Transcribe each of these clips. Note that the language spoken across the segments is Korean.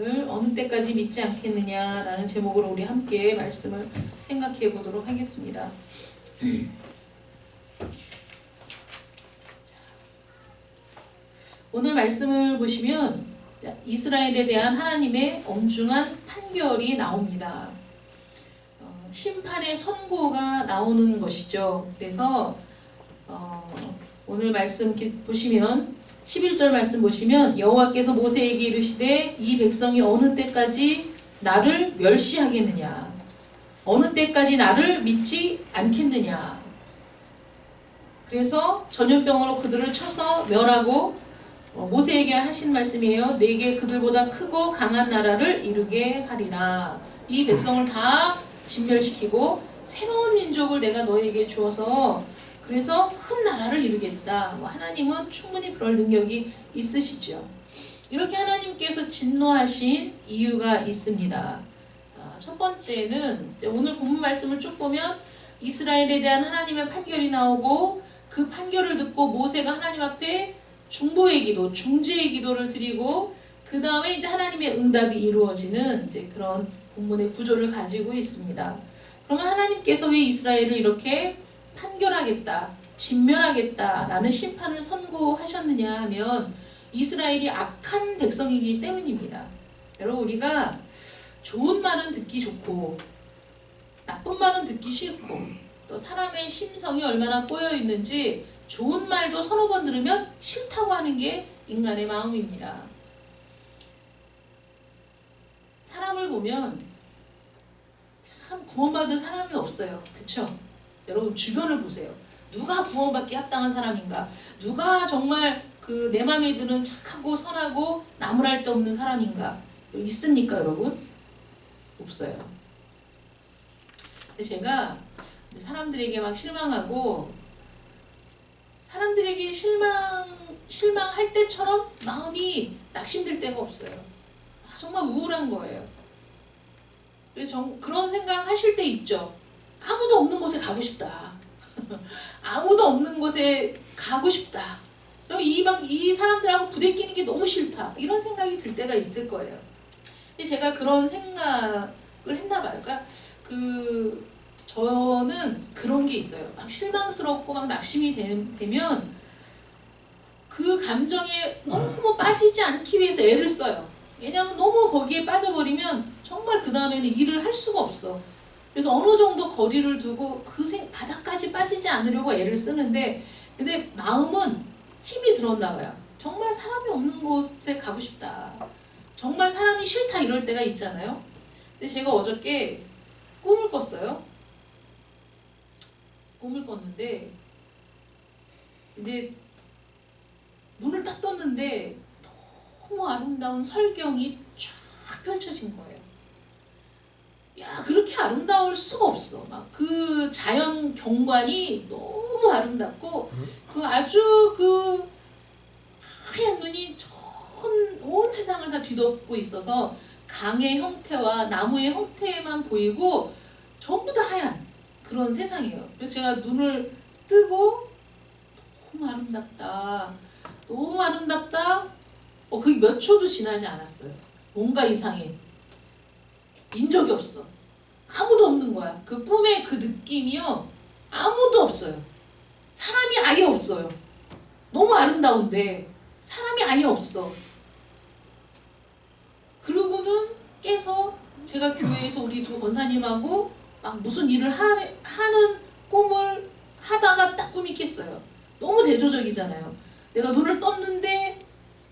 오늘 어느 때까지 믿지 않겠느냐라는 제목으로 우리 함께 말씀을 생각해 보도록 하겠습니다. 오늘 말씀을 보시면 이스라엘에 대한 하나님의 엄중한 판결이 나옵니다. 심판의 선고가 나오는 것이죠. 그래서 오늘 말씀 보시면 11절 말씀 보시면 여호와께서 모세에게 이르시되 이 백성이 어느 때까지 나를 멸시하겠느냐, 어느 때까지 나를 믿지 않겠느냐. 그래서 전염병으로 그들을 쳐서 멸하고 모세에게 하신 말씀이에요. 내게 그들보다 크고 강한 나라를 이루게 하리라. 이 백성을 다 진멸시키고 새로운 민족을 내가 너에게 주어서 그래서 큰 나라를 이루겠다. 하나님은 충분히 그럴 능력이 있으시죠. 이렇게 하나님께서 진노하신 이유가 있습니다. 첫 번째는 오늘 본문 말씀을 쭉 보면 이스라엘에 대한 하나님의 판결이 나오고 그 판결을 듣고 모세가 하나님 앞에 중보의 기도, 중재의 기도를 드리고 그 다음에 이제 하나님의 응답이 이루어지는 이제 그런 본문의 구조를 가지고 있습니다. 그러면 하나님께서 왜 이스라엘을 이렇게 판결하겠다, 진멸하겠다라는 심판을 선고하셨느냐 하면 이스라엘이 악한 백성이기 때문입니다. 여러분, 우리가 좋은 말은 듣기 좋고 나쁜 말은 듣기 싫고 또 사람의 심성이 얼마나 꼬여 있는지 좋은 말도 서너 번 들으면 싫다고 하는 게 인간의 마음입니다. 사람을 보면 참 구원받을 사람이 없어요. 그쵸? 여러분 주변을 보세요. 누가 구원받기 합당한 사람인가? 누가 정말 내 맘에 드는 착하고 선하고 나무랄 데 없는 사람인가? 있습니까, 여러분? 없어요. 근데 제가 사람들에게 막 실망하고 사람들에게 실망할 때처럼 마음이 낙심될 때가 없어요. 정말 우울한 거예요. 그런 생각 하실 때 있죠. 아무도 없는 곳에 가고 싶다. 아무도 없는 곳에 가고 싶다. 이 사람들하고 부대끼는 게 너무 싫다. 이런 생각이 들 때가 있을 거예요. 제가 그런 생각을 했나 봐요. 그러니까 저는 그런 게 있어요. 막 실망스럽고 막 낙심이 되면 그 감정에 너무 빠지지 않기 위해서 애를 써요. 왜냐하면 너무 거기에 빠져버리면 정말 그 다음에는 일을 할 수가 없어. 그래서 어느 정도 거리를 두고 바닥까지 빠지지 않으려고 애를 쓰는데 근데 마음은 힘이 들었나 봐요. 정말 사람이 없는 곳에 가고 싶다. 정말 사람이 싫다 이럴 때가 있잖아요. 근데 제가 어저께 꿈을 꿨어요. 꿈을 꿨는데 이제 눈을 딱 떴는데 너무 아름다운 설경이 쫙 펼쳐진 거예요. 야, 그렇게 아름다울 수가 없어. 막 그 자연 경관이 너무 아름답고 아주 하얀 눈이 온 세상을 다 뒤덮고 있어서 강의 형태와 나무의 형태만 보이고 전부 다 하얀 그런 세상이에요. 그래서 제가 눈을 뜨고 너무 아름답다. 너무 아름답다. 그게 몇 초도 지나지 않았어요. 뭔가 이상해. 인 적이 없어. 아무도 없는 거야. 그 꿈의 그 느낌이요. 아무도 없어요. 사람이 아예 없어요. 너무 아름다운데 사람이 아예 없어. 그러고는 깨서 제가 교회에서 우리 두 권사님하고 막 무슨 일을 하는 꿈을 하다가 딱 꿈이 깼어요. 너무 대조적이잖아요. 내가 눈을 떴는데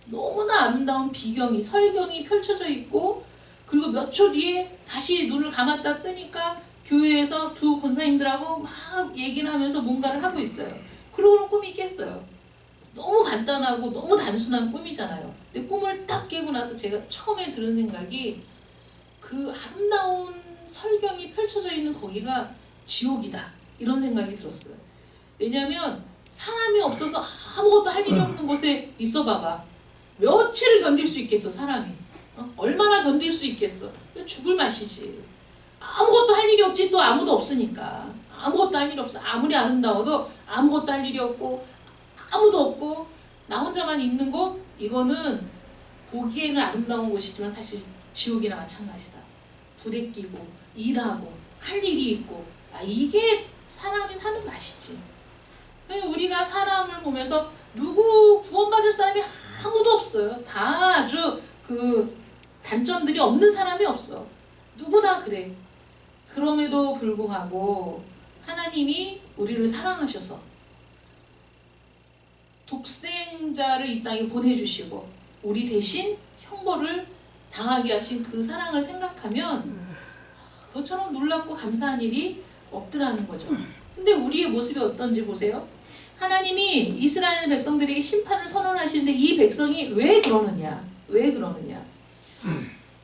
너무나 아름다운 설경이 펼쳐져 있고 그리고 몇 초 뒤에 다시 눈을 감았다 뜨니까 교회에서 두 권사님들하고 막 얘기를 하면서 뭔가를 하고 있어요. 그러고는 꿈이 깼어요. 너무 간단하고 너무 단순한 꿈이잖아요. 근데 꿈을 딱 깨고 나서 제가 처음에 들은 생각이 그 아름다운 설경이 펼쳐져 있는 거기가 지옥이다. 이런 생각이 들었어요. 왜냐하면 사람이 없어서 아무것도 할 일이 없는 곳에 있어 봐봐. 며칠을 견딜 수 있겠어, 사람이. 얼마나 견딜 수 있겠어. 죽을 맛이지. 아무것도 할 일이 없지. 또 아무도 없으니까. 아무것도 할 일이 없어. 아무리 아름다워도 아무것도 할 일이 없고 아무도 없고 나 혼자만 있는 곳, 이거는 보기에는 아름다운 곳이지만 사실 지옥이나 마찬가지다. 부대 끼고 일하고 할 일이 있고, 이게 사람이 사는 맛이지. 우리가 사람을 보면서 누구 구원받을 사람이 아무도 없어요. 다 아주 그 단점들이 없는 사람이 없어. 누구나 그래. 그럼에도 불구하고 하나님이 우리를 사랑하셔서 독생자를 이 땅에 보내주시고 우리 대신 형벌을 당하게 하신 그 사랑을 생각하면 그것처럼 놀랍고 감사한 일이 없더라는 거죠. 근데 우리의 모습이 어떤지 보세요. 하나님이 이스라엘 백성들에게 심판을 선언하시는데 이 백성이 왜 그러느냐? 왜 그러느냐?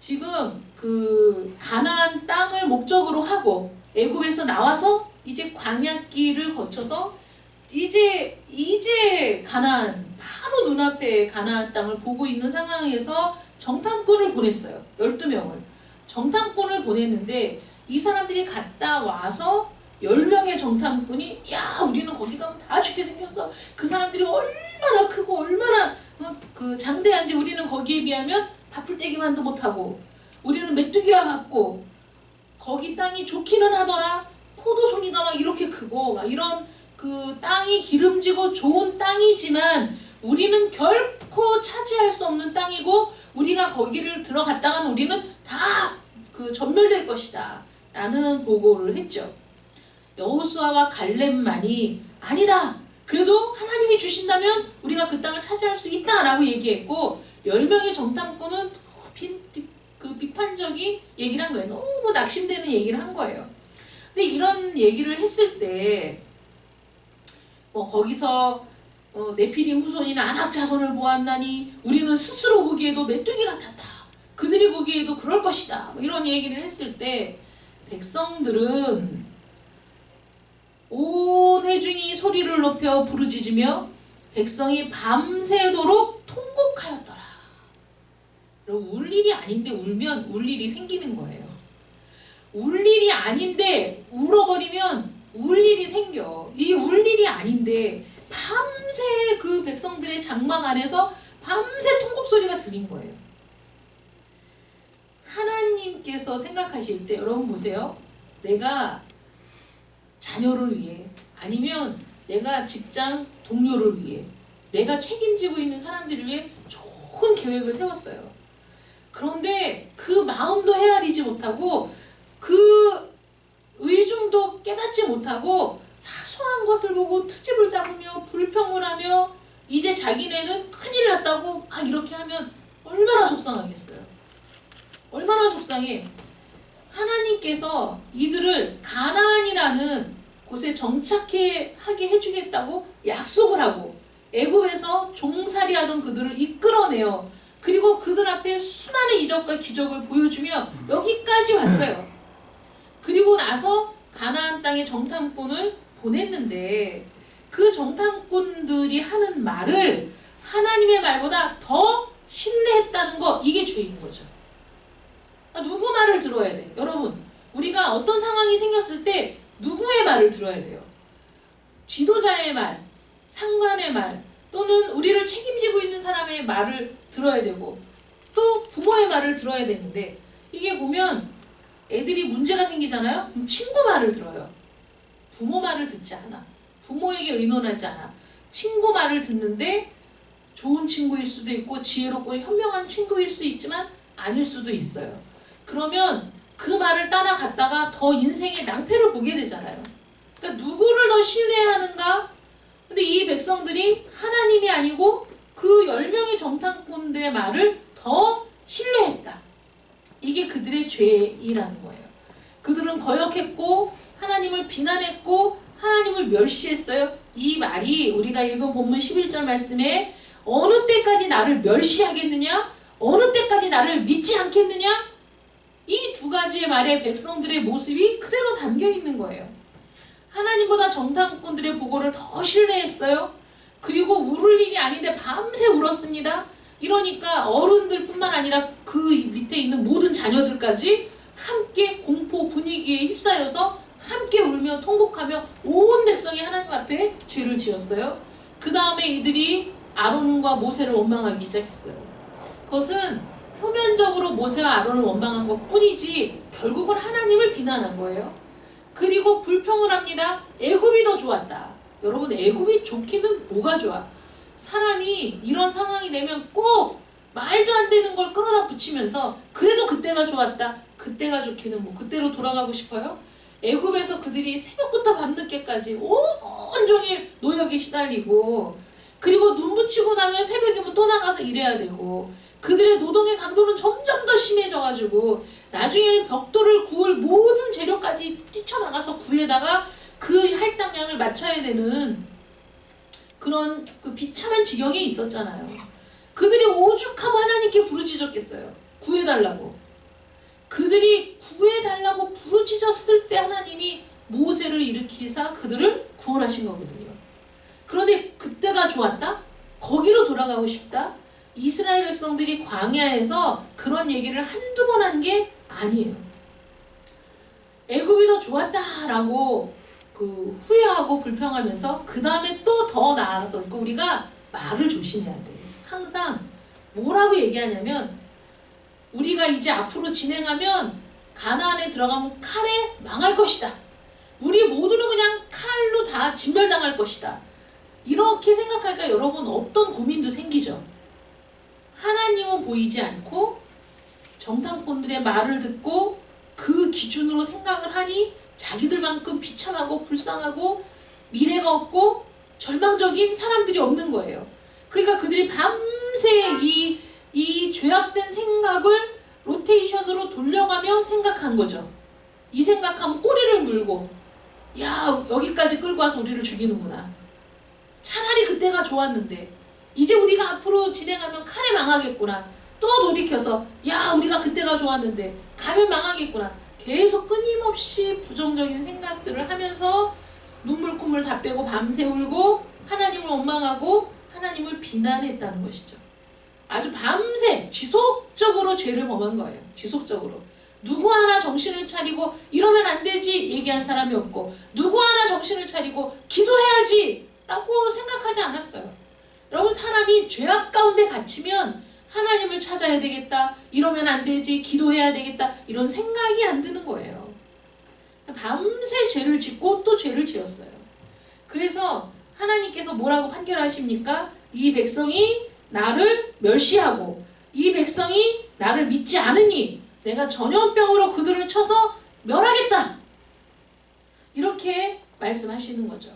지금 그 가나안 땅을 목적으로 하고 애굽에서 나와서 이제 광야길을 거쳐서 이제 가나안, 바로 눈앞에 가나안 땅을 보고 있는 상황에서 정탐꾼을 보냈어요. 12명을. 정탐꾼을 보냈는데 이 사람들이 갔다 와서 10명의 정탐꾼이 우리는 거기 가면 다 죽게 생겼어. 그 사람들이 얼마나 크고 얼마나 그 장대한지 우리는 거기에 비하면 밥풀떼기만도 못하고 우리는 메뚜기와 같고 거기 땅이 좋기는 하더라. 포도송이가 막 이렇게 크고 막 이런 그 땅이 기름지고 좋은 땅이지만 우리는 결코 차지할 수 없는 땅이고 우리가 거기를 들어갔다간 우리는 다 그 전멸될 것이다 라는 보고를 했죠. 여호수아와 갈렙만이 아니다. 그래도 하나님이 주신다면 우리가 그 땅을 차지할 수 있다라고 얘기했고 10명의 정탐꾼은 비판적인 얘기를 한 거예요. 너무 낙심되는 얘기를 한 거예요. 근데 이런 얘기를 했을 때 거기서 네피림 후손인 아낙 자손을 보았나니 우리는 스스로 보기에도 메뚜기 같았다. 그들이 보기에도 그럴 것이다. 이런 얘기를 했을 때 백성들은 온 회중이 소리를 높여 부르짖으며 백성이 밤새도록 통곡하였더라. 울 일이 아닌데 울면 울 일이 생기는 거예요. 울 일이 아닌데 울어버리면 울 일이 생겨. 이 울 일이 아닌데 밤새 그 백성들의 장막 안에서 밤새 통곡 소리가 들린 거예요. 하나님께서 생각하실 때 여러분 보세요. 내가 자녀를 위해 아니면 내가 직장 동료를 위해 내가 책임지고 있는 사람들을 위해 좋은 계획을 세웠어요. 그런데 그 마음도 헤아리지 못하고 그 의중도 깨닫지 못하고 사소한 것을 보고 트집을 잡으며 불평을 하며 이제 자기네는 큰일 났다고 막 이렇게 하면 얼마나 속상하겠어요. 얼마나 속상해. 하나님께서 이들을 가나안이라는 곳에 정착하게 해주겠다고 약속을 하고 애굽에서 종살이하던 그들을 이끌어내요. 그리고 그들 앞에 수많은 이적과 기적을 보여주며 여기까지 왔어요. 그리고 나서 가나안 땅에 정탐꾼을 보냈는데 그 정탐꾼들이 하는 말을 하나님의 말보다 더 신뢰했다는 거, 이게 죄인 거죠. 누구 말을 들어야 돼? 여러분, 우리가 어떤 상황이 생겼을 때 누구의 말을 들어야 돼요? 지도자의 말, 상관의 말, 또는 우리를 책임지고 있는 사람의 말을 들어야 되고 또 부모의 말을 들어야 되는데 이게 보면 애들이 문제가 생기잖아요? 그럼 친구 말을 들어요. 부모 말을 듣지 않아. 부모에게 의논하지 않아. 친구 말을 듣는데 좋은 친구일 수도 있고 지혜롭고 현명한 친구일 수 있지만 아닐 수도 있어요. 그러면 그 말을 따라갔다가 더 인생의 낭패를 보게 되잖아요. 그러니까 누구를 더 신뢰하는가? 근데 이 백성들이 하나님이 아니고 그 10명의 정탐꾼들의 말을 더 신뢰했다. 이게 그들의 죄이라는 거예요. 그들은 거역했고 하나님을 비난했고 하나님을 멸시했어요. 이 말이 우리가 읽은 본문 11절 말씀에 어느 때까지 나를 멸시하겠느냐? 어느 때까지 나를 믿지 않겠느냐? 이 두 가지의 말에 백성들의 모습이 그대로 담겨 있는 거예요. 하나님보다 정탐꾼들의 보고를 더 신뢰했어요. 그리고 울을 일이 아닌데 밤새 울었습니다. 이러니까 어른들뿐만 아니라 그 밑에 있는 모든 자녀들까지 함께 공포 분위기에 휩싸여서 함께 울며 통곡하며 온 백성이 하나님 앞에 죄를 지었어요. 그 다음에 이들이 아론과 모세를 원망하기 시작했어요. 그것은 표면적으로 모세와 아론을 원망한 것 뿐이지 결국은 하나님을 비난한 거예요. 그리고 불평을 합니다. 애굽이 더 좋았다. 여러분, 애굽이 좋기는 뭐가 좋아? 사람이 이런 상황이 되면 꼭 말도 안 되는 걸 끌어다 붙이면서 그래도 그때가 좋았다. 그때가 좋기는 뭐 그때로 돌아가고 싶어요? 애굽에서 그들이 새벽부터 밤늦게까지 온종일 노역에 시달리고, 그리고 눈 붙이고 나면 새벽이면 또 나가서 일해야 되고, 그들의 노동의 강도는 점점 더 심해져가지고 나중에는 벽돌을 구울 모든 재료까지 뛰쳐나가서 구에다가 그 할당량을 맞춰야 되는 그런 그 비참한 지경에 있었잖아요. 그들이 오죽하고 하나님께 부르짖었겠어요. 구해달라고. 그들이 구해달라고 부르짖었을 때 하나님이 모세를 일으키사 그들을 구원하신 거거든요. 그런데 그때가 좋았다? 거기로 돌아가고 싶다? 이스라엘 백성들이 광야에서 그런 얘기를 한두 번 한 게 아니에요. 애굽이 더 좋았다라고 그 후회하고 불평하면서 그 다음에 또 더 나아가서 우리가 말을 조심해야 돼. 항상 뭐라고 얘기하냐면 우리가 이제 앞으로 진행하면 가나안에 들어가면 칼에 망할 것이다. 우리 모두는 그냥 칼로 다 진멸당할 것이다. 이렇게 생각하니까 여러분 어떤 고민도 생기죠. 하나님은 보이지 않고 정탐꾼들의 말을 듣고 그 기준으로 생각을 하니 자기들만큼 비참하고 불쌍하고 미래가 없고 절망적인 사람들이 없는 거예요. 그러니까 그들이 밤새 이 죄악된 생각을 로테이션으로 돌려가며 생각한 거죠. 이 생각하면 꼬리를 물고, 야, 여기까지 끌고 와서 우리를 죽이는구나. 차라리 그때가 좋았는데 이제 우리가 앞으로 진행하면 칼에 망하겠구나. 또 돌이켜서 야, 우리가 그때가 좋았는데 가면 망하겠구나. 계속 끊임없이 부정적인 생각들을 하면서 눈물 콧물 다 빼고 밤새 울고 하나님을 원망하고 하나님을 비난했다는 것이죠. 아주 밤새 지속적으로 죄를 범한 거예요. 지속적으로. 누구 하나 정신을 차리고 이러면 안 되지 얘기한 사람이 없고, 누구 하나 정신을 차리고 기도해야지 라고 생각하지 않았어요. 여러분, 사람이 죄악 가운데 갇히면 하나님을 찾아야 되겠다, 이러면 안 되지, 기도해야 되겠다, 이런 생각이 안 드는 거예요. 밤새 죄를 짓고 또 죄를 지었어요. 그래서 하나님께서 뭐라고 판결하십니까? 이 백성이 나를 멸시하고 이 백성이 나를 믿지 않으니 내가 전염병으로 그들을 쳐서 멸하겠다. 이렇게 말씀하시는 거죠.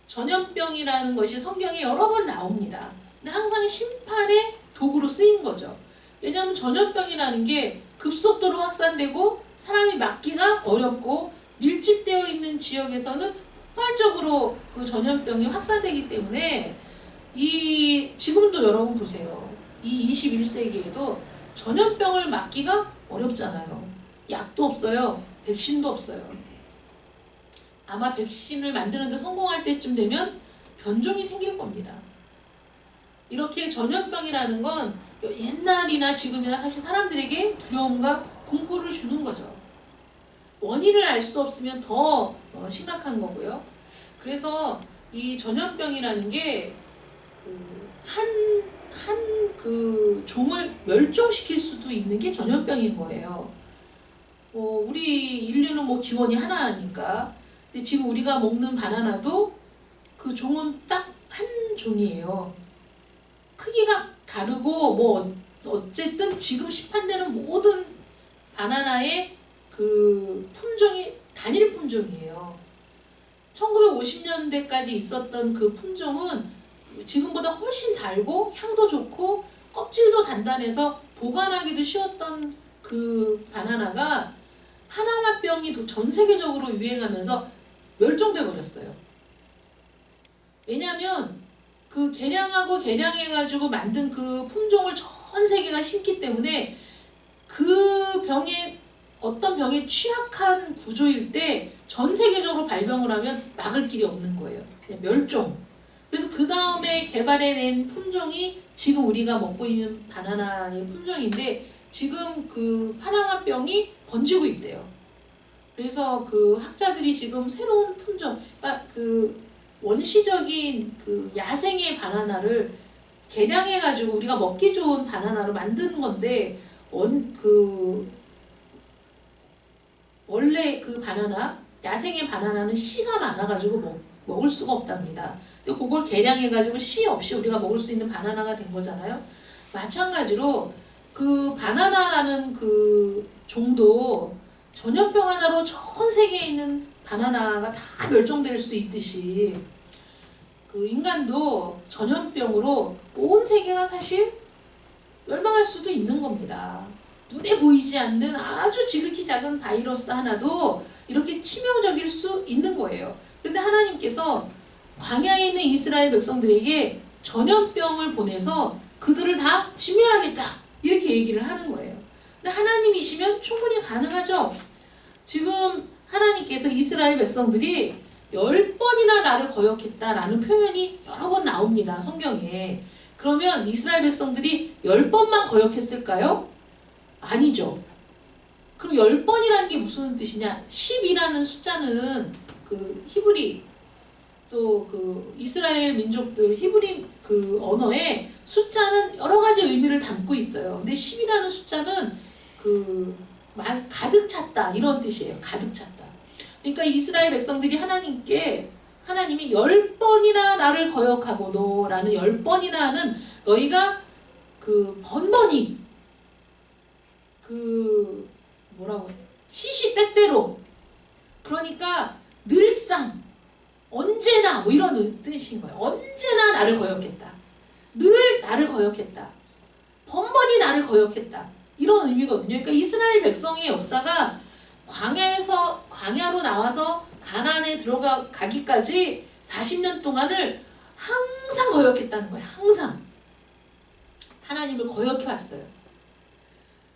전염병이라는 것이 성경에 여러 번 나옵니다. 근데 항상 심판의 도구로 쓰인 거죠. 왜냐하면 전염병이라는 게 급속도로 확산되고 사람이 막기가 어렵고 밀집되어 있는 지역에서는 폭발적으로 그 전염병이 확산되기 때문에 지금도 여러분 보세요. 이 21세기에도 전염병을 막기가 어렵잖아요. 약도 없어요. 백신도 없어요. 아마 백신을 만드는 데 성공할 때쯤 되면 변종이 생길 겁니다. 이렇게 전염병이라는 건 옛날이나 지금이나 사실 사람들에게 두려움과 공포를 주는 거죠. 원인을 알 수 없으면 더 심각한 거고요. 그래서 이 전염병이라는 게 그 종을 멸종시킬 수도 있는 게 전염병인 거예요. 우리 인류는 뭐 기원이 하나니까. 근데 지금 우리가 먹는 바나나도 그 종은 딱 한 종이에요. 크기가 다르고 뭐 어쨌든 지금 시판되는 모든 바나나의 그 품종이 단일 품종이에요. 1950년대까지 있었던 그 품종은 지금보다 훨씬 달고 향도 좋고 껍질도 단단해서 보관하기도 쉬웠던 그 바나나가 하나마병이 전 세계적으로 유행하면서 멸종돼 버렸어요. 왜냐하면 그 개량하고 개량해가지고 만든 그 품종을 전 세계가 심기 때문에 그 병에 어떤 병에 취약한 구조일 때 전 세계적으로 발병을 하면 막을 길이 없는 거예요. 그냥 멸종. 그래서 그 다음에 개발해낸 품종이 지금 우리가 먹고 있는 바나나의 품종인데 지금 그 파나마병이 번지고 있대요. 그래서 그 학자들이 지금 새로운 품종, 그러니까 그 원시적인 그 야생의 바나나를 개량해가지고 우리가 먹기 좋은 바나나로 만드는 건데 원래 그 바나나, 야생의 바나나는 씨가 많아가지고 먹을 수가 없답니다. 근데 그걸 개량해가지고 씨 없이 우리가 먹을 수 있는 바나나가 된 거잖아요. 마찬가지로 그 바나나라는 그 종도 전염병 하나로 전 세계에 있는 바나나가 다 멸종될 수 있듯이 그 인간도 전염병으로 온 세계가 사실 멸망할 수도 있는 겁니다. 눈에 보이지 않는 아주 지극히 작은 바이러스 하나도 이렇게 치명적일 수 있는 거예요. 그런데 하나님께서 광야에 있는 이스라엘 백성들에게 전염병을 보내서 그들을 다 진멸하겠다 이렇게 얘기를 하는 거예요. 근데 하나님이시면 충분히 가능하죠. 지금 하나님께서 이스라엘 백성들이 10번이나 나를 거역했다라는 표현이 여러 번 나옵니다. 성경에. 그러면 이스라엘 백성들이 10번만 거역했을까요? 아니죠. 그럼 10번이라는 게 무슨 뜻이냐? 10이라는 숫자는 그 히브리 또 그 이스라엘 민족들 히브리 그 언어에 숫자는 여러 가지 의미를 담고 있어요. 근데 10이라는 숫자는 그 가득 찼다 이런 뜻이에요. 가득 찼다. 그러니까 이스라엘 백성들이 하나님이 10번이나 나를 거역하고도 라는 10번이나 하는 너희가 그 번번이 그 뭐라고 시시때때로 그러니까 늘상 언제나 뭐 이런 뜻인 거예요. 언제나 나를 거역했다. 늘 나를 거역했다. 번번이 나를 거역했다. 이런 의미거든요. 그러니까 이스라엘 백성의 역사가 광야로 나와서 가나안에 들어가기까지 40년 동안을 항상 거역했다는 거예요. 항상 하나님을 거역해 왔어요.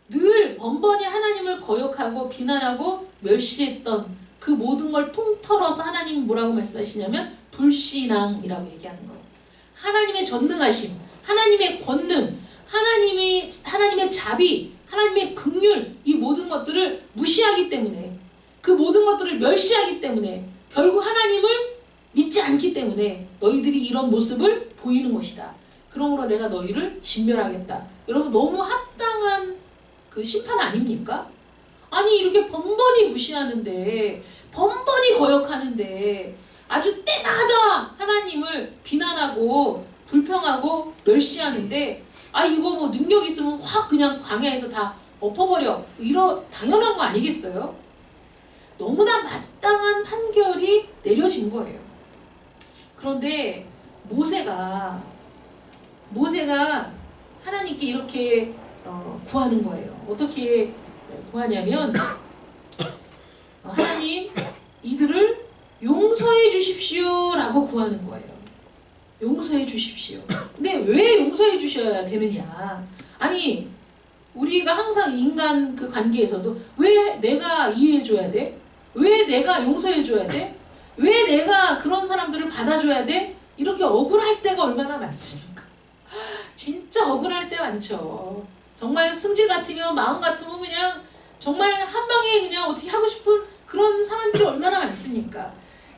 늘 번번이 하나님을 거역하고 비난하고 멸시했던 그 모든 걸 통틀어서 하나님이 뭐라고 말씀하시냐면 불신앙이라고 얘기하는 거예요. 하나님의 전능하심, 하나님의 권능, 하나님의 자비, 하나님의 긍휼 이 모든 것들을 무시하기 때문에 그 모든 것들을 멸시하기 때문에 결국 하나님을 믿지 않기 때문에 너희들이 이런 모습을 보이는 것이다. 그러므로 내가 너희를 진멸하겠다. 여러분 너무 합당한 그 심판 아닙니까? 아니 이렇게 번번이 무시하는데 번번이 거역하는데 아주 때마다 하나님을 비난하고 불평하고 멸시하는데 아 이거 뭐 능력 있으면 확 그냥 광야에서 다 엎어버려 당연한 거 아니겠어요? 너무나 마땅한 판결이 내려진 거예요. 그런데 모세가 하나님께 이렇게 구하는 거예요. 어떻게 구하냐면 하나님 이들을 용서해 주십시오 라고 구하는 거예요. 용서해 주십시오. 근데 왜 용서해 주셔야 되느냐? 아니 우리가 항상 인간 그 관계에서도 왜 내가 이해해 줘야 돼? 왜 내가 용서해 줘야 돼? 왜 내가 그런 사람들을 받아줘야 돼? 이렇게 억울할 때가 얼마나 많습니까? 진짜 억울할 때 많죠. 정말 승질 같으면 마음 같으면 그냥 정말 한 방에 그냥 어떻게 하고 싶은 그런 사람들이 얼마나 많습니까?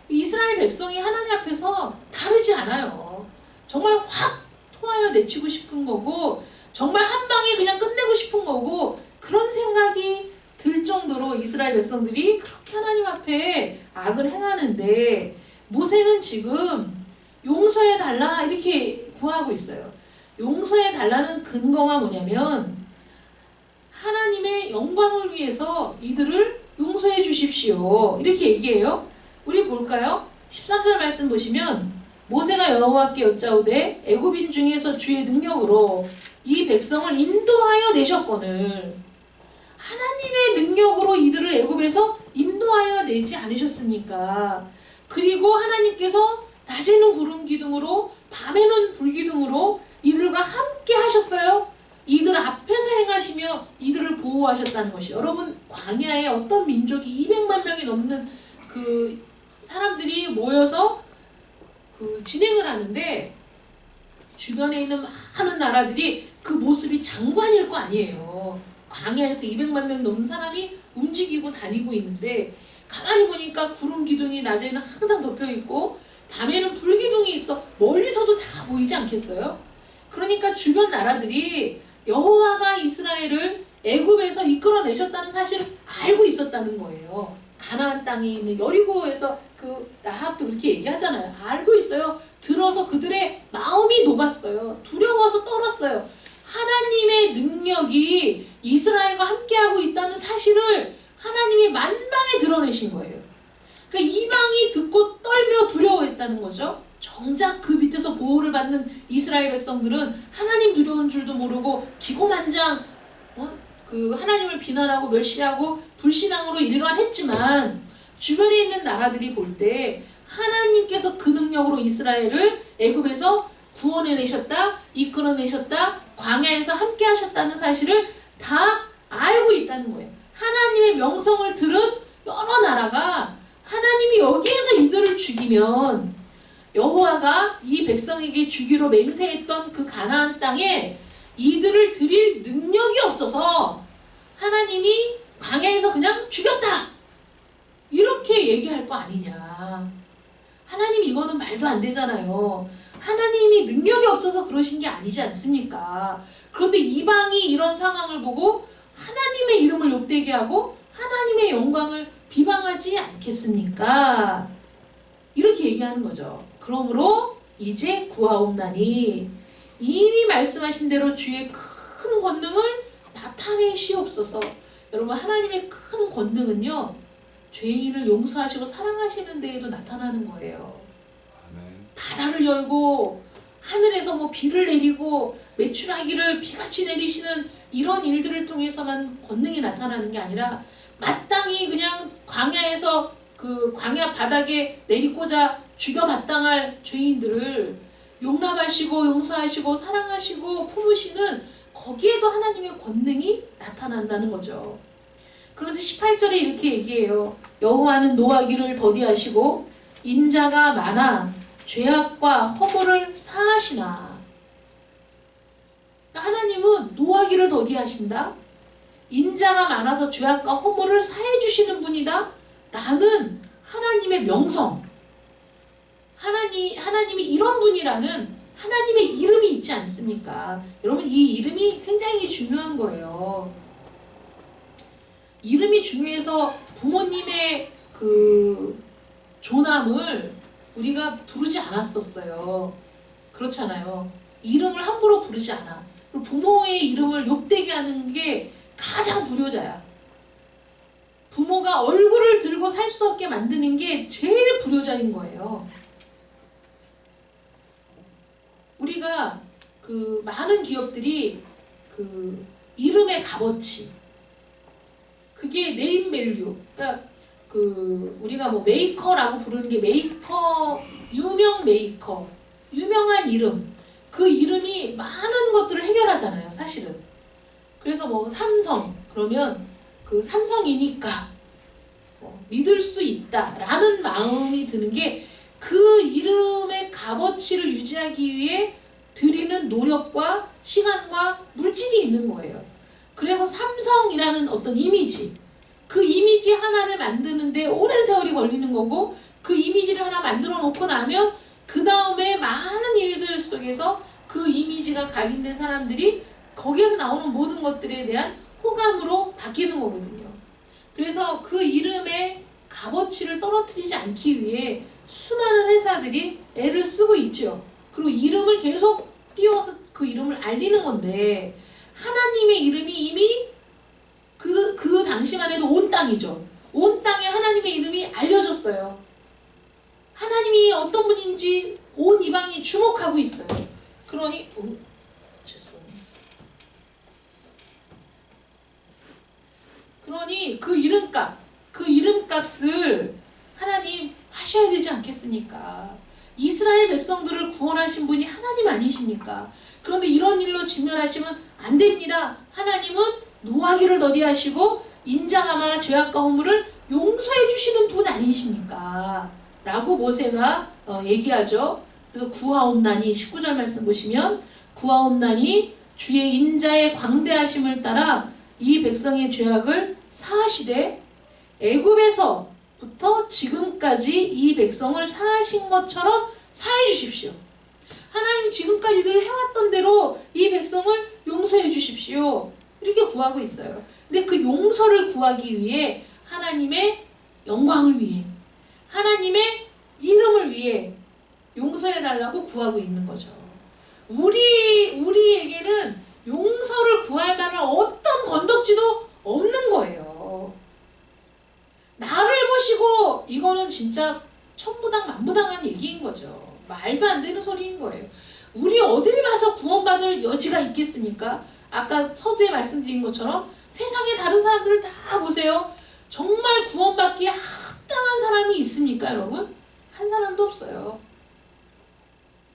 이스라엘 백성이 하나님 앞에서 다르지 않아요. 정말 확 토하여 내치고 싶은 거고 정말 한 방에 그냥 끝내고 싶은 거고 그런 생각이 들 정도로 이스라엘 백성들이 그렇게 하나님 앞에 악을 행하는데 모세는 지금 용서해 달라 이렇게 구하고 있어요. 용서해 달라는 근거가 뭐냐면 하나님의 영광을 위해서 이들을 용서해 주십시오. 이렇게 얘기해요. 우리 볼까요? 13절 말씀 보시면 모세가 여호와께 여짜오되 애굽인 중에서 주의 능력으로 이 백성을 인도하여 내셨거늘 하나님의 능력으로 이들을 애굽에서 인도하여 내지 않으셨습니까? 그리고 하나님께서 낮에는 구름 기둥으로 밤에는 불 기둥으로 이들과 함께 하셨어요. 이들 앞에서 행하시며 이들을 보호하셨다는 것이 여러분 광야에 어떤 민족이 200만 명이 넘는 그 사람들이 모여서 그 진행을 하는데 주변에 있는 많은 나라들이 그 모습이 장관일 거 아니에요. 광야에서 200만 명이 넘는 사람이 움직이고 다니고 있는데 가만히 보니까 구름 기둥이 낮에는 항상 덮여 있고 밤에는 불 기둥이 있어 멀리서도 다 보이지 않겠어요? 그러니까 주변 나라들이 여호와가 이스라엘을 애굽에서 이끌어내셨다는 사실을 알고 있었다는 거예요. 가나안 땅에 있는 여리고에서 그 라합도 그렇게 얘기하잖아요. 알고 있어요. 들어서 그들의 마음이 녹았어요. 두려워서 떨었어요. 하나님의 능력이 이스라엘과 함께하고 있다는 사실을 하나님이 만방에 드러내신 거예요. 그러니까 이방이 듣고 떨며 두려워했다는 거죠. 정작 그 밑에서 보호를 받는 이스라엘 백성들은 하나님 두려운 줄도 모르고 기고만장 그 하나님을 비난하고 멸시하고 불신앙으로 일관했지만 주변에 있는 나라들이 볼 때 하나님께서 그 능력으로 이스라엘을 애굽에서 구원해내셨다, 이끌어내셨다, 광야에서 함께 하셨다는 사실을 다 알고 있다는 거예요. 하나님의 명성을 들은 여러 나라가 하나님이 여기에서 이들을 죽이면 여호와가 이 백성에게 주기로 맹세했던 그 가나안 땅에 이들을 드릴 능력이 없어서 하나님이 광야에서 그냥 죽였다! 이렇게 얘기할 거 아니냐. 하나님 이거는 말도 안 되잖아요. 하나님이 능력이 없어서 그러신 게 아니지 않습니까? 그런데 이방이 이런 상황을 보고 하나님의 이름을 욕되게 하고 하나님의 영광을 비방하지 않겠습니까? 이렇게 얘기하는 거죠. 그러므로 이제 구하옵나니 이미 말씀하신 대로 주의 큰 권능을 나타내시옵소서. 여러분, 하나님의 큰 권능은요, 죄인을 용서하시고 사랑하시는 데에도 나타나는 거예요. 아멘. 바다를 열고 하늘에서 뭐 비를 내리고 메추라기를 비같이 내리시는 이런 일들을 통해서만 권능이 나타나는 게 아니라 마땅히 그냥 광야에서 그 광야 바닥에 내리꽂아 죽여마땅할 죄인들을 용납하시고 용서하시고 사랑하시고 품으시는 거기에도 하나님의 권능이 나타난다는 거죠. 그래서 18절에 이렇게 얘기해요. 여호와는 노하기를 더디하시고 인자가 많아 죄악과 허물을 사하시나. 하나님은 노하기를 더디하신다. 인자가 많아서 죄악과 허물을 사해 주시는 분이다. 라는 하나님의 명성. 하나님이 이런 분이라는 하나님의 이름이 있지 않습니까? 여러분, 이 이름이 굉장히 중요한 거예요. 이름이 중요해서 부모님의 그 조남을 우리가 부르지 않았었어요. 그렇잖아요. 이름을 함부로 부르지 않아. 그리고 부모의 이름을 욕되게 하는 게 가장 불효자야. 부모가 얼굴을 들고 살 수 없게 만드는 게 제일 불효자인 거예요. 우리가 그 많은 기업들이 그 이름의 값어치, 그게 네임밸류, 그러니까 그 우리가 뭐 메이커라고 부르는 게 메이커, 유명 메이커, 유명한 이름, 그 이름이 많은 것들을 해결하잖아요, 사실은. 그래서 뭐 삼성 그러면 그 삼성이니까 믿을 수 있다라는 마음이 드는 게 그 이름의 값어치를 유지하기 위해 들이는 노력과 시간과 물질이 있는 거예요. 그래서 삼성이라는 어떤 이미지, 그 이미지 하나를 만드는데 오랜 세월이 걸리는 거고, 그 이미지를 하나 만들어 놓고 나면 그 다음에 많은 일들 속에서 그 이미지가 각인된 사람들이 거기에서 나오는 모든 것들에 대한 호감으로 바뀌는 거거든요. 그래서 그 이름의 값어치를 떨어뜨리지 않기 위해 수많은 회사들이 애를 쓰고 있죠. 그리고 이름을 계속 띄워서 그 이름을 알리는 건데, 하나님의 이름이 이미 그 당시만 해도 온 땅이죠. 온 땅에 하나님의 이름이 알려졌어요. 하나님이 어떤 분인지 온 이방이 주목하고 있어요. 그러니 그 이름값을 하나님 하셔야 되지 않겠습니까? 이스라엘 백성들을 구원하신 분이 하나님 아니십니까? 그런데 이런 일로 진멸하시면 안 됩니다. 하나님은 노하기를 더디하시고 인자가 많아 죄악과 허물을 용서해 주시는 분 아니십니까? 라고 모세가 얘기하죠. 그래서 구하옵나니 19절 말씀 보시면, 구하옵나니 주의 인자의 광대하심을 따라 이 백성의 죄악을 사하시되 애굽에서부터 지금까지 이 백성을 사하신 것처럼 사해 주십시오. 하나님 지금까지 늘 해왔던 대로 이 백성을 용서해 주십시오. 이렇게 구하고 있어요. 근데 그 용서를 구하기 위해 하나님의 영광을 위해, 하나님의 이름을 위해 용서해 달라고 구하고 있는 거죠. 우리에게는 용서를 구할 만한 어떤 건덕지도 없는 거예요. 나를 보시고 이거는 진짜 천부당 만부당한 얘기인 거죠. 말도 안 되는 소리인 거예요. 우리 어딜 봐서 구원받을 여지가 있겠습니까? 아까 서두에 말씀드린 것처럼 세상에 다른 사람들을 다 보세요. 정말 구원받기에 합당한 사람이 있습니까, 여러분? 한 사람도 없어요.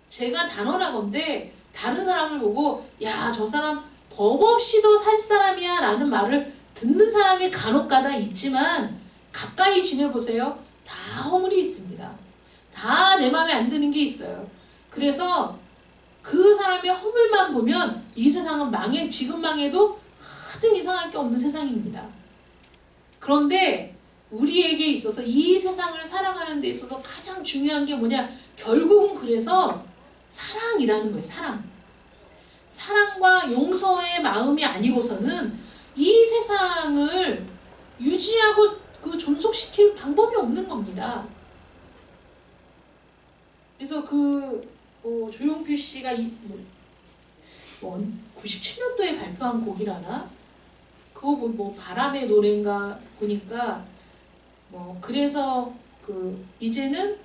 제가 단언하건대 다른 사람을 보고 야, 저 사람 법 없이도 살 사람이야 라는 말을 듣는 사람이 간혹가다 있지만 가까이 지내보세요. 다 허물이 있습니다. 다 내 마음에 안 드는 게 있어요. 그래서 그 사람의 허물만 보면 이 세상은 지금 망해도 하등 이상할 게 없는 세상입니다. 그런데 우리에게 있어서 이 세상을 살아가는 데 있어서 가장 중요한 게 뭐냐? 결국은 그래서 사랑이라는 거예요. 사랑과 용서의 마음이 아니고서는 이 세상을 유지하고 존속시킬 방법이 없는 겁니다. 그래서 조용필 씨가 97년도에 발표한 곡이라나? 그거 바람의 노래인가 보니까 그래서 이제는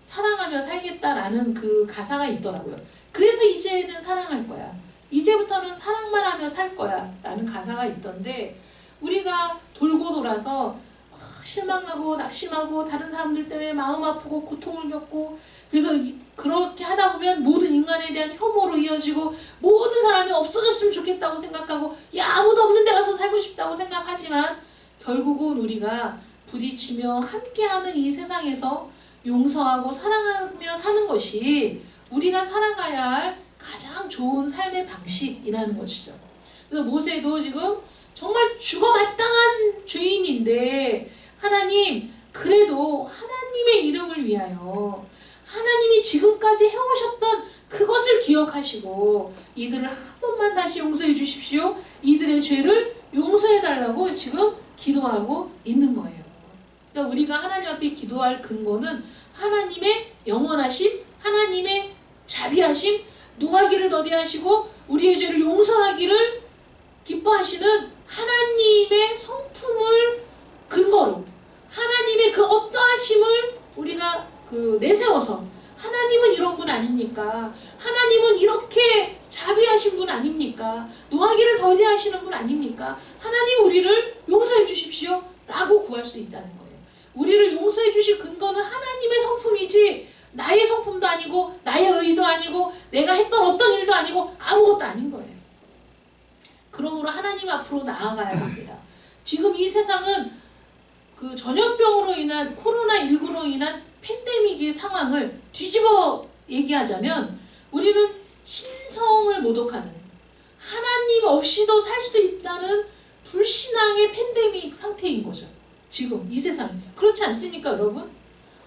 사랑하며 살겠다라는 그 가사가 있더라고요. 그래서 이제는 사랑할 거야. 이제부터는 사랑만 하며 살 거야. 라는 가사가 있던데 우리가 돌고 돌아서 실망하고 낙심하고 다른 사람들 때문에 마음 아프고 고통을 겪고 그래서 그렇게 하다 보면 모든 인간에 대한 혐오로 이어지고 모든 사람이 없어졌으면 좋겠다고 생각하고 아무도 없는 데 가서 살고 싶다고 생각하지만 결국은 우리가 부딪히며 함께하는 이 세상에서 용서하고 사랑하며 사는 것이 우리가 살아가야 할 가장 좋은 삶의 방식이라는 것이죠. 그래서 모세도 지금 정말 죽어마땅한 죄인인데 하나님 그래도 하나님의 이름을 위하여 하나님이 지금까지 해오셨던 그것을 기억하시고 이들을 한 번만 다시 용서해 주십시오. 이들의 죄를 용서해 달라고 지금 기도하고 있는 거예요. 그러니까 우리가 하나님 앞에 기도할 근거는 하나님의 영원하심, 하나님의 자비하심, 노하기를 더디하시고 우리의 죄를 용서하기를 기뻐하시는 하나님의 성품을 근거로 하나님의 그 어떠하심을 우리가 내세워서 하나님은 이런 분 아닙니까? 하나님은 이렇게 자비하신 분 아닙니까? 노하기를 더디하시는 분 아닙니까? 하나님 우리를 용서해 주십시오 라고 구할 수 있다는 거예요. 우리를 용서해 주실 근거는 하나님의 성품이지 나의 성품도 아니고 나의 의도 아니고 내가 했던 어떤 일도 아니고 아무것도 아닌 거예요. 그러므로 하나님 앞으로 나아가야 합니다. 지금 이 세상은 전염병으로 인한 코로나19로 인한 팬데믹의 상황을 뒤집어 얘기하자면 우리는 신성을 모독하는 하나님 없이도 살 수 있다는 불신앙의 팬데믹 상태인 거죠. 지금 이 세상이. 그렇지 않습니까 여러분?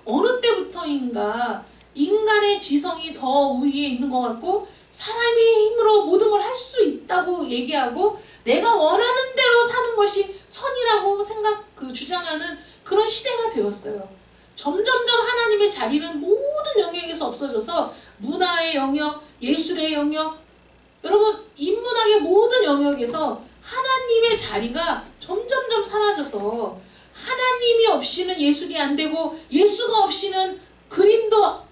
어느 때부터인가 인간의 지성이 더 우위에 있는 것 같고 사람의 힘으로 모든 걸 할 수 있다고 얘기하고 내가 원하는 대로 사는 것이 선이라고 주장하는 그런 시대가 되었어요. 점점점 하나님의 자리는 모든 영역에서 없어져서 문화의 영역, 예술의 영역, 여러분 인문학의 모든 영역에서 하나님의 자리가 점점점 사라져서 하나님이 없이는 예술이 안 되고 예수가 없이는 그림도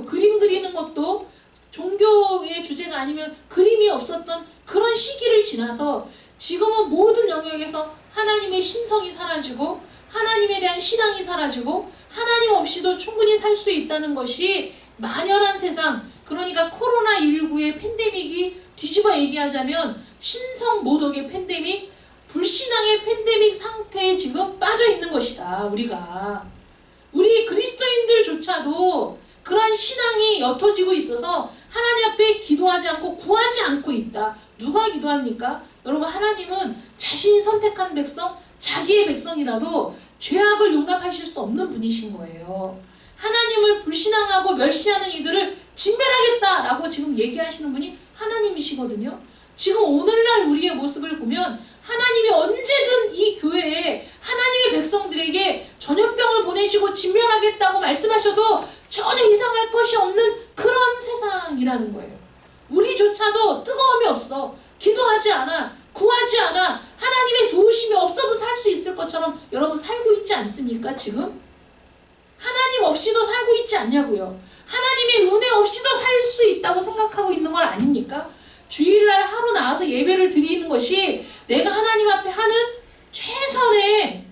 그림 그리는 것도 종교의 주제가 아니면 그림이 없었던 그런 시기를 지나서 지금은 모든 영역에서 하나님의 신성이 사라지고 하나님에 대한 신앙이 사라지고 하나님 없이도 충분히 살 수 있다는 것이 만연한 세상, 그러니까 코로나19의 팬데믹이 뒤집어 얘기하자면 신성 모독의 팬데믹, 불신앙의 팬데믹 상태에 지금 빠져 있는 것이다. 우리 그리스도인들조차도 그러한 신앙이 옅어지고 있어서 하나님 앞에 기도하지 않고 구하지 않고 있다. 누가 기도합니까? 여러분 하나님은 자신이 선택한 백성, 자기의 백성이라도 죄악을 용납하실 수 없는 분이신 거예요. 하나님을 불신앙하고 멸시하는 이들을 진멸하겠다라고 지금 얘기하시는 분이 하나님이시거든요. 지금 오늘날 우리의 모습을 보면 하나님이 언제든 이 교회에 하나님의 백성들에게 전염병을 보내시고 진멸하겠다고 말씀하셔도 전혀 이상할 것이 없는 그런 세상이라는 거예요. 우리조차도 뜨거움이 없어, 기도하지 않아, 구하지 않아, 하나님의 도우심이 없어도 살 수 있을 것처럼 여러분 살고 있지 않습니까? 지금? 하나님 없이도 살고 있지 않냐고요. 하나님의 은혜 없이도 살 수 있다고 생각하고 있는 건 아닙니까? 주일날 하루 나와서 예배를 드리는 것이 내가 하나님 앞에 하는 최선의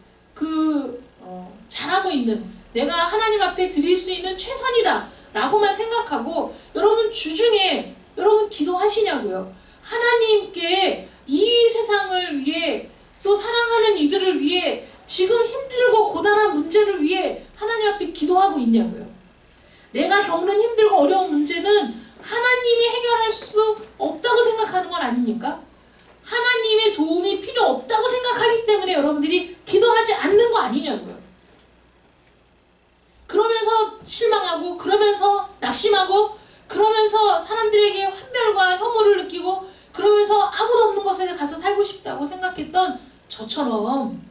잘하고 있는, 내가 하나님 앞에 드릴 수 있는 최선이다 라고만 생각하고 여러분 주중에 여러분 기도하시냐고요. 하나님께 이 세상을 위해 또 사랑하는 이들을 위해 지금 힘들고 고단한 문제를 위해 하나님 앞에 기도하고 있냐고요. 내가 겪는 힘들고 어려운 문제는 하나님이 해결할 수 없다고 생각하는 건 아닙니까? 하나님의 도움이 필요 없다고 생각하기 때문에 여러분들이 기도하지 않는 거 아니냐고요. 그러면서 실망하고, 그러면서 낙심하고, 그러면서 사람들에게 환멸과 혐오를 느끼고, 그러면서 아무도 없는 곳에 가서 살고 싶다고 생각했던 저처럼,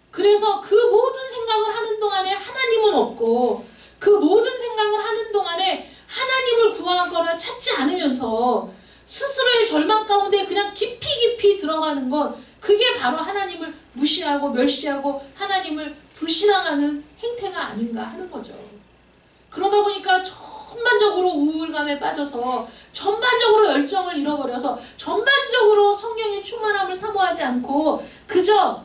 그래서 그 모든 생각을 하는 동안에 하나님은 없고, 그 모든 생각을 하는 동안에 하나님을 구하거나 찾지 않으면서 스스로의 절망 가운데 그냥 깊이 들어가는 것, 그게 바로 하나님을 무시하고 멸시하고 하나님을 불신앙하는 행태가 아닌가 하는 거죠. 그러다 보니까 전반적으로 우울감에 빠져서, 전반적으로 열정을 잃어버려서, 전반적으로 성령의 충만함을 사모하지 않고 그저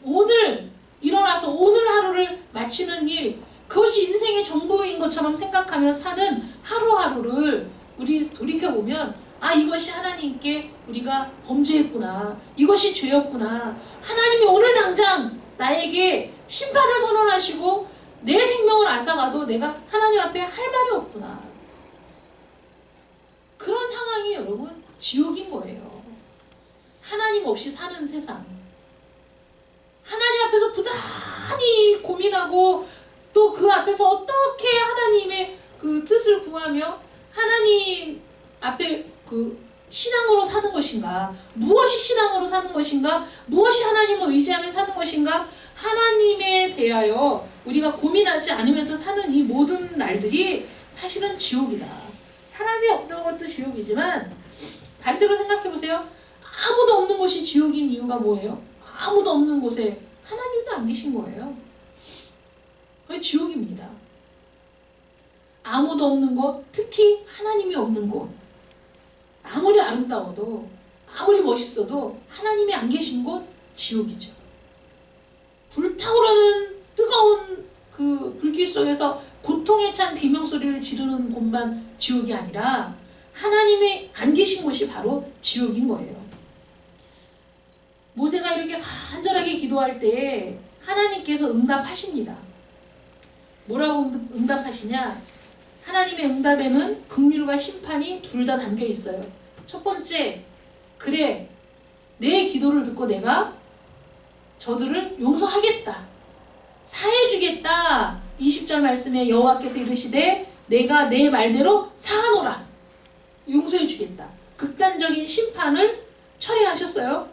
오늘 일어나서 오늘 하루를 마치는 일, 그것이 인생의 전부인 것처럼 생각하며 사는 하루하루를 우리 돌이켜보면, 아, 이것이 하나님께 우리가 범죄했구나, 이것이 죄였구나, 하나님이 오늘 당장 나에게 심판을 선언하시고 내 생명을 앗아가도 내가 하나님 앞에 할 말이 없구나. 그런 상황이 여러분 지옥인 거예요. 하나님 없이 사는 세상, 하나님 앞에서 부단히 고민하고 또 그 앞에서 어떻게 하나님의 그 뜻을 구하며 하나님 앞에 신앙으로 사는 것인가, 무엇이 신앙으로 사는 것인가, 무엇이 하나님을 의지하며 사는 것인가, 하나님에 대하여 우리가 고민하지 않으면서 사는 이 모든 날들이 사실은 지옥이다. 사람이 없는 것도 지옥이지만 반대로 생각해 보세요. 아무도 없는 곳이 지옥인 이유가 뭐예요? 아무도 없는 곳에 하나님도 안 계신 거예요. 그게 지옥입니다. 아무도 없는 곳, 특히 하나님이 없는 곳, 아무리 아름다워도 아무리 멋있어도 하나님이 안 계신 곳, 지옥이죠. 불타오르는 뜨거운 그 불길 속에서 고통에 찬 비명소리를 지르는 곳만 지옥이 아니라 하나님이 안 계신 곳이 바로 지옥인 거예요. 모세가 이렇게 간절하게 기도할 때 하나님께서 응답하십니다. 뭐라고 응답하시냐? 하나님의 응답에는 긍휼과 심판이 둘 다 담겨 있어요. 첫 번째, 그래, 내 기도를 듣고 내가 저들을 용서하겠다, 사해주겠다. 20절 말씀에 여호와께서 이르시되 내가 내 말대로 사하노라, 용서해주겠다. 극단적인 심판을 철회하셨어요.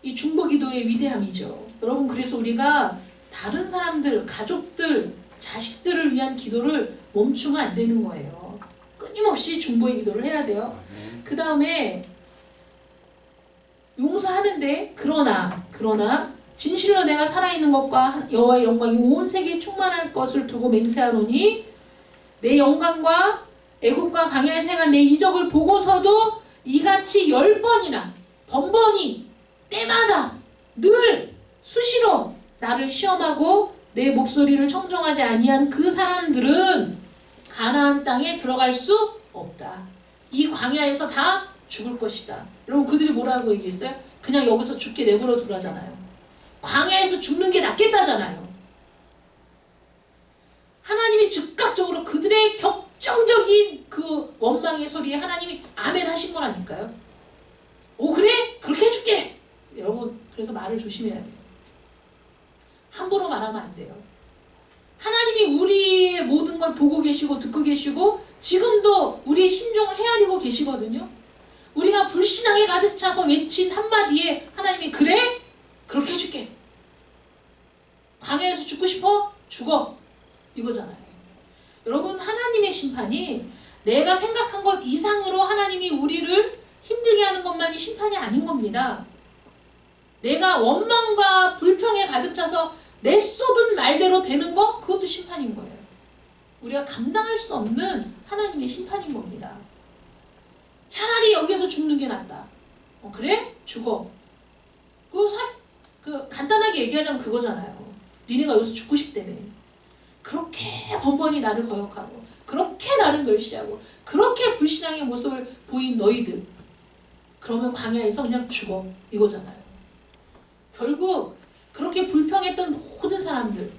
이 중보기도의 위대함이죠. 여러분, 그래서 우리가 다른 사람들, 가족들, 자식들을 위한 기도를 멈추면 안 되는 거예요. 끊임없이 중보의 기도를 해야 돼요. 그 다음에 용서하는데 그러나 진실로 내가 살아있는 것과 여호와의 영광이 온 세계에 충만할 것을 두고 맹세하노니 내 영광과 애굽과 광야에 생한 내 이적을 보고서도 이같이 10번이나 번번이 때마다 늘 수시로 나를 시험하고 내 목소리를 청정하지 아니한 그 사람들은 가나안 땅에 들어갈 수 없다. 이 광야에서 다 죽을 것이다. 여러분, 그들이 뭐라고 얘기했어요? 그냥 여기서 죽게 내버려 두라잖아요. 광야에서 죽는 게 낫겠다잖아요. 하나님이 즉각적으로 그들의 격정적인 그 원망의 소리에 하나님이 아멘 하신 거라니까요. 오, 그래? 그렇게 해줄게. 여러분, 그래서 말을 조심해야 돼요. 함부로 말하면 안 돼요. 하나님 하나님이 우리의 모든 걸 보고 계시고 듣고 계시고 지금도 우리의 심정을 헤아리고 계시거든요. 우리가 불신앙에 가득 차서 외친 한마디에 하나님이 그래? 그렇게 해줄게. 광야에서 죽고 싶어? 죽어. 이거잖아요. 여러분, 하나님의 심판이 내가 생각한 것 이상으로 하나님이 우리를 힘들게 하는 것만이 심판이 아닌 겁니다. 내가 원망과 불평에 가득 차서 내쏟은 말대로 되는 거, 그것도 심판인 거예요. 우리가 감당할 수 없는 하나님의 심판인 겁니다. 차라리 여기서 죽는 게 낫다. 그래? 죽어. 간단하게 얘기하자면 그거잖아요. 니네가 여기서 죽고 싶다며. 그렇게 번번이 나를 거역하고 그렇게 나를 멸시하고 그렇게 불신앙의 모습을 보인 너희들, 그러면 광야에서 그냥 죽어. 이거잖아요. 결국 그렇게 불평했던 모든 사람들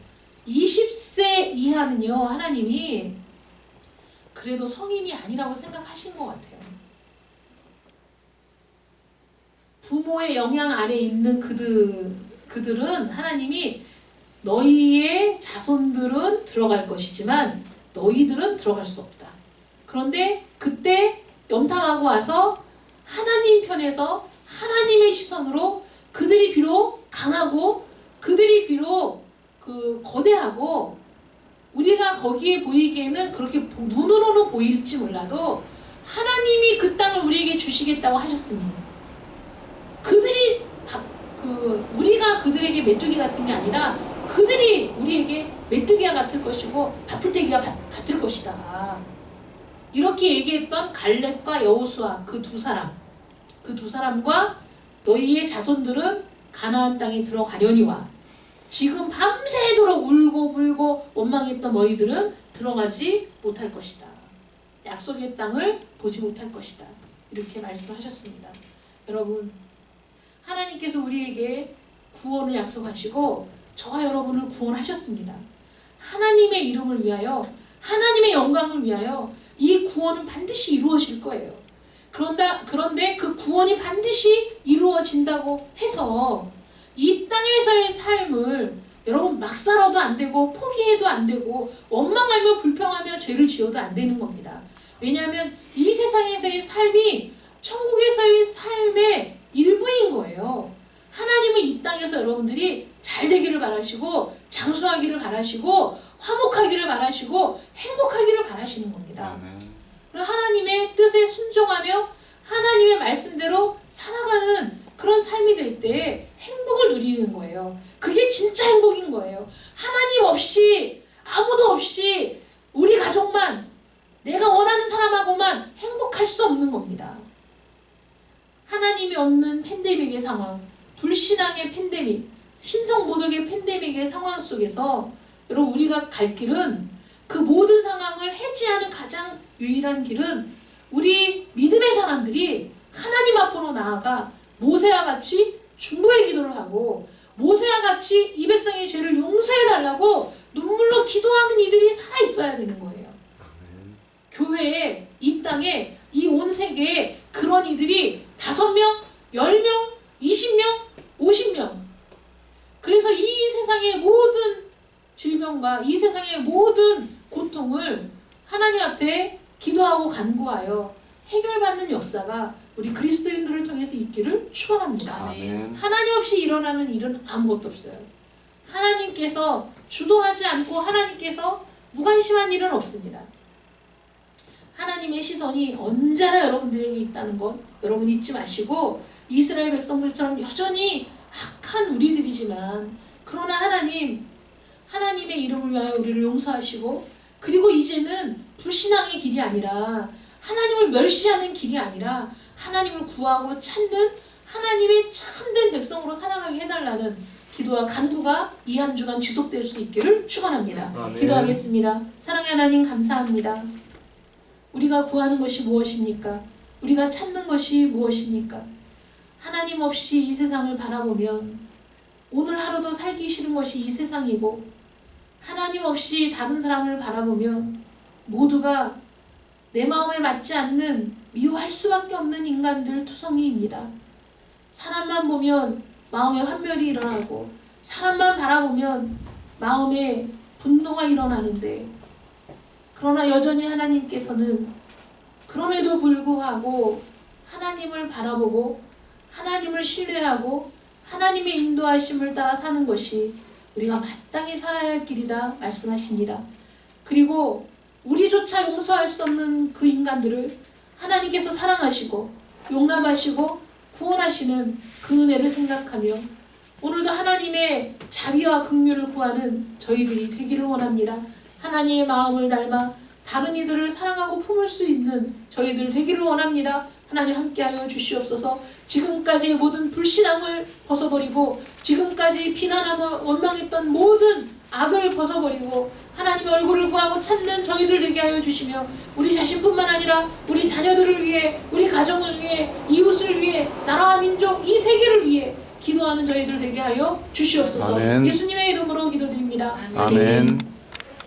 20세 이하는요, 하나님이 그래도 성인이 아니라고 생각하신 것 같아요. 부모의 영향 아래 있는 그들은 하나님이 너희의 자손들은 들어갈 것이지만 너희들은 들어갈 수 없다. 그런데 그때 염탐하고 와서 하나님 편에서 하나님의 시선으로 그들이 비록 강하고 그들이 비록 거대하고 우리가 거기에 보이기에는 그렇게 눈으로는 보일지 몰라도 하나님이 그 땅을 우리에게 주시겠다고 하셨으니 그들이 우리가 그들에게 메뚜기 같은 게 아니라 그들이 우리에게 메뚜기와 같을 것이고 바풀떼기와 같을 것이다. 이렇게 얘기했던 갈렙과 여호수아 그 두 사람과 너희의 자손들은 가나안 땅에 들어가려니와 지금 밤새도록 울고 불고 원망했던 너희들은 들어가지 못할 것이다. 약속의 땅을 보지 못할 것이다. 이렇게 말씀하셨습니다. 여러분, 하나님께서 우리에게 구원을 약속하시고 저와 여러분을 구원하셨습니다. 하나님의 이름을 위하여, 하나님의 영광을 위하여 이 구원은 반드시 이루어질 거예요. 그런데 그 구원이 반드시 이루어진다고 해서 이 땅에서의 삶을 여러분 막 살아도 안 되고 포기해도 안 되고 원망하며 불평하며 죄를 지어도 안 되는 겁니다. 왜냐하면 이 세상에서의 삶이 천국에서의 삶의 일부인 거예요. 하나님은 이 땅에서 여러분들이 잘 되기를 바라시고 장수하기를 바라시고 화목하기를 바라시고 행복하기를 바라시는 겁니다. 하나님의 뜻에 순종하며 하나님의 말씀대로 살아가는 그런 삶이 될 때 행복을 누리는 거예요. 그게 진짜 행복인 거예요. 하나님 없이 아무도 없이 우리 가족만 내가 원하는 사람하고만 행복할 수 없는 겁니다. 하나님이 없는 팬데믹의 상황, 불신앙의 팬데믹, 신성모독의 팬데믹의 상황 속에서 여러분 우리가 갈 길은 그 모든 상황을 해지하는 가장 유일한 길은 우리 믿음의 사람들이 하나님 앞으로 나아가 모세와 같이 중보의 기도를 하고 모세와 같이 이 백성의 죄를 용서해달라고 눈물로 기도하는 이들이 살아있어야 되는 거예요. 교회에, 이 땅에, 이 온 세계에 그런 이들이 5명, 10명, 20명, 50명. 그래서 이 세상의 모든 질병과 이 세상의 모든 고통을 하나님 앞에 기도하고 간구하여 해결받는 역사가 우리 그리스도인들을 통해서 있기를 축원합니다. 아멘. 하나님 없이 일어나는 일은 아무것도 없어요. 하나님께서 주도하지 않고 하나님께서 무관심한 일은 없습니다. 하나님의 시선이 언제나 여러분들에게 있다는 것 여러분 잊지 마시고 이스라엘 백성들처럼 여전히 악한 우리들이지만 그러나 하나님의 이름을 위하여 우리를 용서하시고 그리고 이제는 불신앙의 길이 아니라 하나님을 멸시하는 길이 아니라 하나님을 구하고 찾는 하나님의 참된 백성으로 살아가게 해달라는 기도와 간구가 이 한 주간 지속될 수 있기를 축원합니다. 아멘. 기도하겠습니다. 사랑의 하나님 감사합니다. 우리가 구하는 것이 무엇입니까? 우리가 찾는 것이 무엇입니까? 하나님 없이 이 세상을 바라보면 오늘 하루도 살기 싫은 것이 이 세상이고 하나님 없이 다른 사람을 바라보면 모두가 내 마음에 맞지 않는 미워할 수밖에 없는 인간들 투성이입니다. 사람만 보면 마음에 환멸이 일어나고 사람만 바라보면 마음에 분노가 일어나는데, 그러나 여전히 하나님께서는 그럼에도 불구하고 하나님을 바라보고 하나님을 신뢰하고 하나님의 인도하심을 따라 사는 것이 우리가 마땅히 살아야 할 길이다 말씀하십니다. 그리고 우리조차 용서할 수 없는 그 인간들을 하나님께서 사랑하시고 용납하시고 구원하시는 그 은혜를 생각하며 오늘도 하나님의 자비와 긍휼을 구하는 저희들이 되기를 원합니다. 하나님의 마음을 닮아 다른 이들을 사랑하고 품을 수 있는 저희들 되기를 원합니다. 하나님 함께하여 주시옵소서. 지금까지의 모든 불신앙을 벗어버리고 지금까지 비난하고 원망했던 모든 악을 벗어버리고 하나님의 얼굴을 구하고 찾는 저희들 되게 하여 주시며 우리 자신뿐만 아니라 우리 자녀들을 위해 우리 가정을 위해 이웃을 위해 나라와 민족 이 세계를 위해 기도하는 저희들 되게 하여 주시옵소서. 아멘. 예수님의 이름으로 기도드립니다. 아멘.